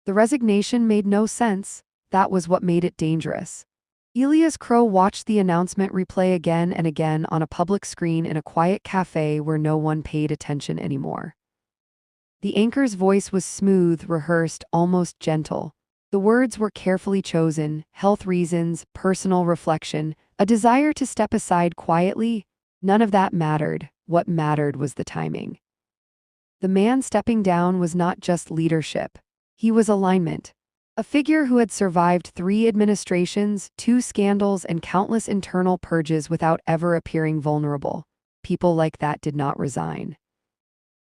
The resignation made no sense. That was what made it dangerous. Elias Crow watched the announcement replay again and again on a public screen in a quiet cafe where no one paid attention anymore. The anchor's voice was smooth, rehearsed, almost gentle. The words were carefully chosen: health reasons, personal reflection, a desire to step aside quietly. None of that mattered. What mattered was the timing. The man stepping down was not just leadership. He was alignment. A figure who had survived 3 administrations, 2 scandals, and countless internal purges without ever appearing vulnerable. People like that did not resign.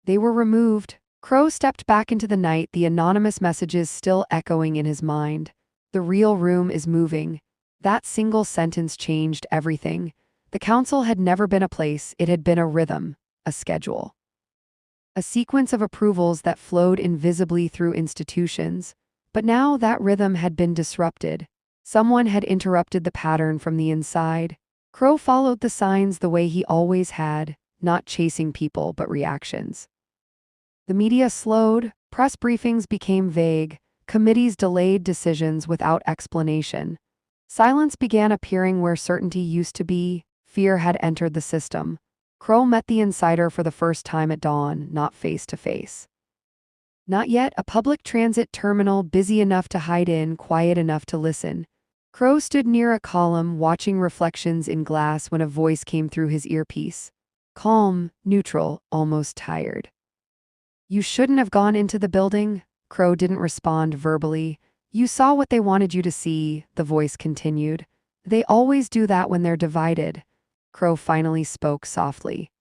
They were removed. Crow stepped back into the night, the anonymous messages still echoing in his mind. The real room is moving. That single sentence changed everything. The council had never been a place, it had been a rhythm, a schedule. A sequence of approvals that flowed invisibly through institutions. But now that rhythm had been disrupted. Someone had interrupted the pattern from the inside. Crow followed the signs the way he always had, not chasing people but reactions. The media slowed, press briefings became vague, committees delayed decisions without explanation. Silence began appearing where certainty used to be. Fear had entered the system. Crow met the insider for the first time at dawn, not face to face. Not yet a public transit terminal, busy enough to hide in, quiet enough to listen. Crow stood near a column, watching reflections in glass when a voice came through his earpiece. Calm, neutral, almost tired. You shouldn't have gone into the building. Crow didn't respond verbally. You saw what they wanted you to see, the voice continued. They always do that when they're divided. Crow finally spoke softly.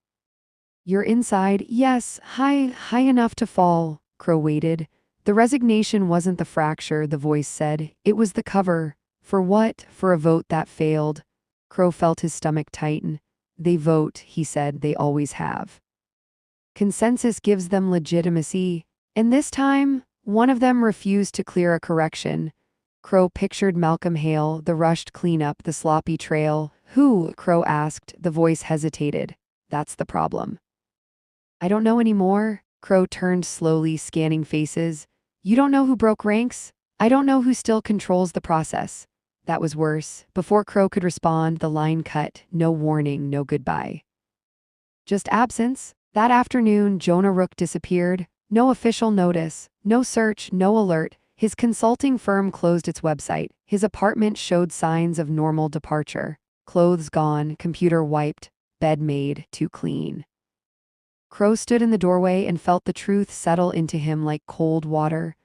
You're inside, yes, high enough to fall. Crow waited. The resignation wasn't the fracture, the voice said. It was the cover. For what? For a vote that failed. Crow felt his stomach tighten. They vote, he said, they always have. Consensus gives them legitimacy. And this time, one of them refused to clear a correction. Crow pictured Malcolm Hale, the rushed cleanup, the sloppy trail. Who? Crow asked. The voice hesitated. That's the problem. I don't know anymore. Crow turned slowly, scanning faces. You don't know who broke ranks? I don't know who still controls the process. That was worse. Before Crow could respond, the line cut. No warning, no goodbye. Just absence. That afternoon, Jonah Rook disappeared. No official notice, no search, no alert. His consulting firm closed its website. His apartment showed signs of normal departure. Clothes gone, computer wiped, bed made, too clean. Crow stood in the doorway and felt the truth settle into him like cold water.